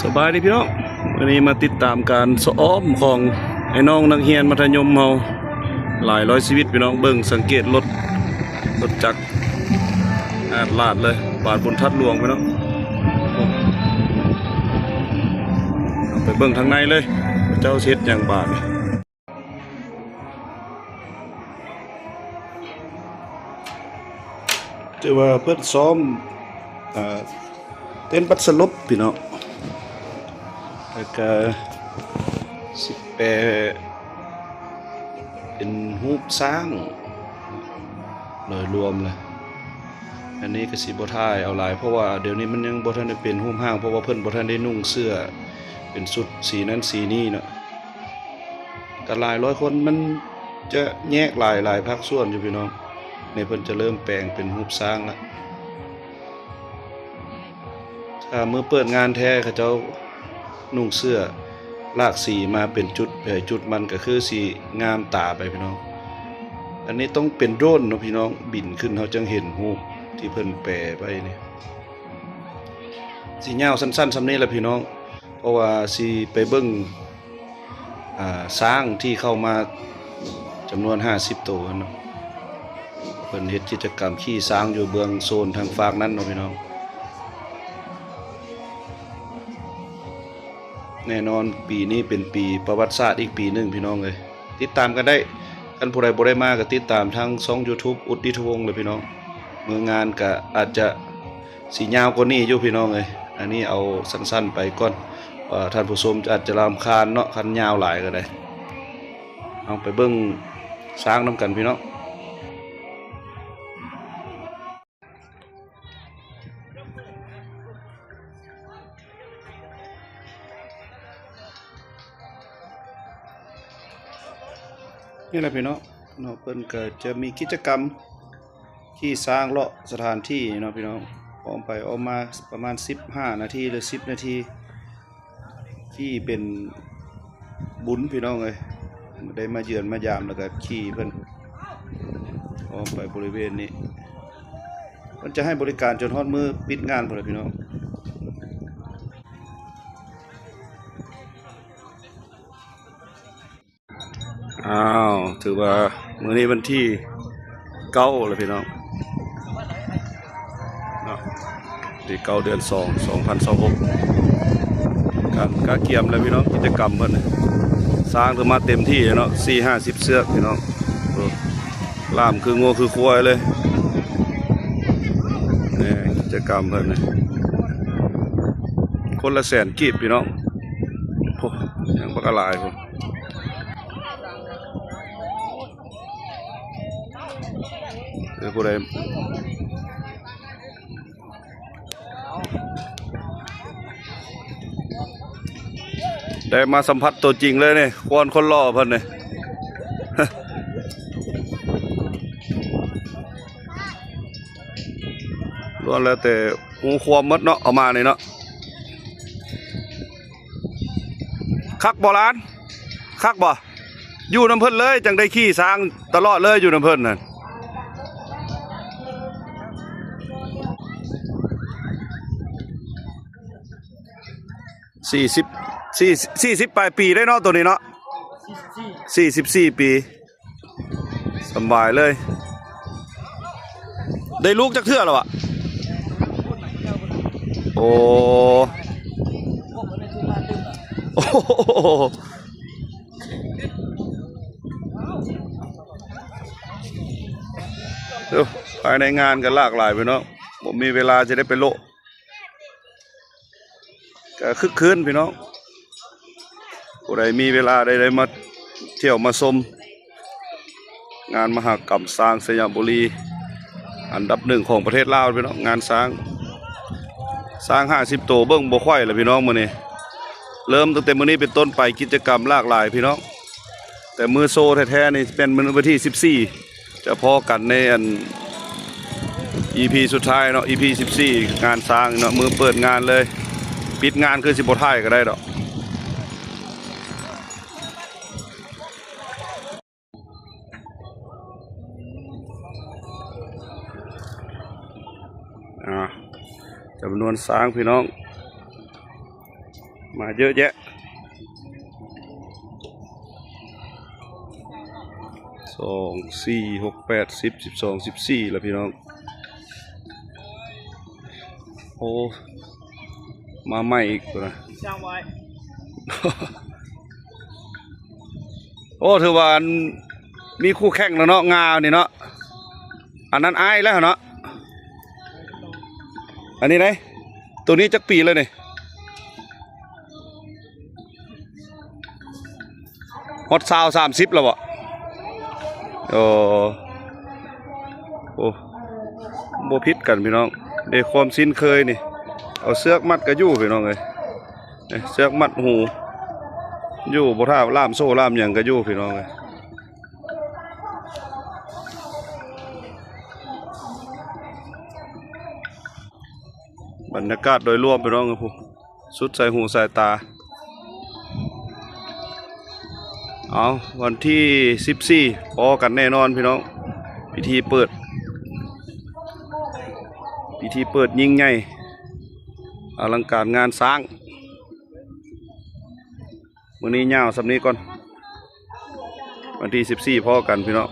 สบายดีพี่น้องวันนี้มาติดตามการซ้อมของไอ้น้องนักเรียนมัธยมเฮาหลายร้อยชีวิตพี่น้องเบิ่งสังเกตรถจักรอาดลาดเลยบาดบนทัดหลวงพี่น้องไปเบิ่งทางในเลยเจ้าเช็ดอย่างบาดจะว่าเพิ่นซ้อมเต้นปัดสลบพี่น้องแล้วก็สิแปเป็นรูปสร้างโดยรวมเลยอันนี้ก็สิบ่ทายเอาหลายเพราะว่าเดี๋ยวนี้มันยังบ่ทันได้เป็นรูปห้างเพราะว่าเพิ่นบ่ทันได้นุ่งเสื้อเป็นชุดสีนั้นสีนี้เนาะก็หลายร้อยคนมันจะแยกหลายภาคส่วนอยู่พี่น้องในเพิ่นจะเริ่มแปลงเป็นรูปสร้างแล้วถ้าเมื่อเปิดงานแท้เขาเจ้านุ่งเสื้อลากสีมาเป็นจุดมันก็คือสีงามตาไปพี่น้องอันนี้ต้องเป็นโดรนเนาะพี่น้องบินขึ้นเขาจึงเห็นรูปที่เพิ่นแปรไปนี่สียาวสั้นๆสำนี้แหละพี่น้องเพราะว่าสีไปเบิ่งช้างที่เข้ามาจำนวน50ตัวเนาะเพิ่นเฮ็ดกิจกรรมขี่ช้างอยู่เบื้องโซนทางฝากนั้นเนาะพี่น้องแน่นอนปีนี้เป็นปีประวัติศาสตร์อีกปีหนึ่งพี่น้องเลยติดตามกันได้ท่านผู้ใดบ่ได้มาก็ติดตามทางช่อง YouTube อุดดิทวงศ์เลยพี่น้องมืองานก็อาจจะสียาวกว่านี้อยู่พี่น้องเลยอันนี้เอาสั้นๆไปก่อนท่านผู้ชมอาจจะรำคาญเนาะคันยาวหลายก็ได้เอาไปเบิ่งช้างนำกันพี่น้องนี่แหละพี่น้องเพิ่นก็จะมีกิจกรรมที่สร้างเลาะสถานที่เนาะพี่น้องออกไปออกมาประมาณ15นาทีหรือ10นาทีที่เป็นบุญพี่น้องเลยได้มาเยือนมายามแล้วก็ขี่เพิ่นออกไปบริเวณนี้เพิ่นจะให้บริการจนฮอดมื้อปิดงานพุ่นล่ะพี่น้องอ้าวถือว่ามื้อนี้วันที่9แล้วพี่น้องเนาะที่9เดือน2 2026การกาเกียมแล้วพี่น้องกิจกรรมเพิ่นสร้างถึงมาเต็มที่เนาะ40-50เสือกพี่น้องล่ามคืองัวคือควายเลยนี่กิจกรรมเพิ่นคนละ100,000กีบพี่น้องโอ้ยังบักหลายพุ่นผู้ใดได้มาสัมผัสตัวจริงเลยเนี่ยคนหล่อเพิ่นเนี่ยล้วนแล้วแต่หูความมดเนาะเอามาเนี่ยเนาะคักบ่ร้านคักบ่อยู่น้ำเพิ่นเลยจังได้ขี่ช้างตลอดเลยอยู่น้ำเพิ่นน่ะ40ปลายปีได้เนาะตัวนี้เนาะ44ปีสบายเลยได้ลูกจักเทื่อแล้วอะโอ้เดี๋ยวภายในงานกันหลากหลายไปเนาะผมมีเวลาจะได้ไปโลก็คึกคืนพี่น้องผู้ใดมีเวลาได้มาเที่ยวมาชมงานมหกรรมช้างสยามบุรีอันดับ1ของประเทศลาวพี่น้องงานช้าง50ตัวเบิ้งบ่ค่อยเลยพี่น้องมื้อนี้เริ่มตั้งแต่มื้อนี้เป็นต้นไปกิจกรรมหลากหลายพี่น้องแต่มือโซแท้ๆนี่เป็นมื้อวันที่14จะพอกันในอัน EP สุดท้ายเนาะ EP 14งานช้างเนาะมือเปิดงานเลยปิดงานคือสิบ่ถ่ายก็ได้ดอกจำนวนช้างพี่น้อง มาเยอะแยะ2 4 6 8 10 12 14แล้วพี่น้องโอ้มาใหม่อีกตัวนะ จ้างไว้ โอ้ถือว่าอันมีคู่แข่งแล้วเนาะงานี่เนาะอันนั้นอายแล้วเนาะอันนี้ไหนตัวนี้จักปีเลยนี่ฮอตซาว30แล้วบ่โอ้โอ้โบพิษกันพี่น้องเด็กความสิ้นเคยนี่เอาเสือกมัดกระยู่พี่น้องเลยเสือกมัดหูยู่บ่ท่าล่ามโซ่ล่ามอย่างกระยู่พี่น้องเลยบรรยากาศโดยรวมพี่น้องครับผมสุดใส่หูใส่ตาเอาวันที่14พอกันแน่นอนพี่น้องพิธีเปิดยิ่งใหญ่อลังการงานสร้างมื้อนี้ยาวสำนี้ก่อนวันที่14พอกันพี่น้อง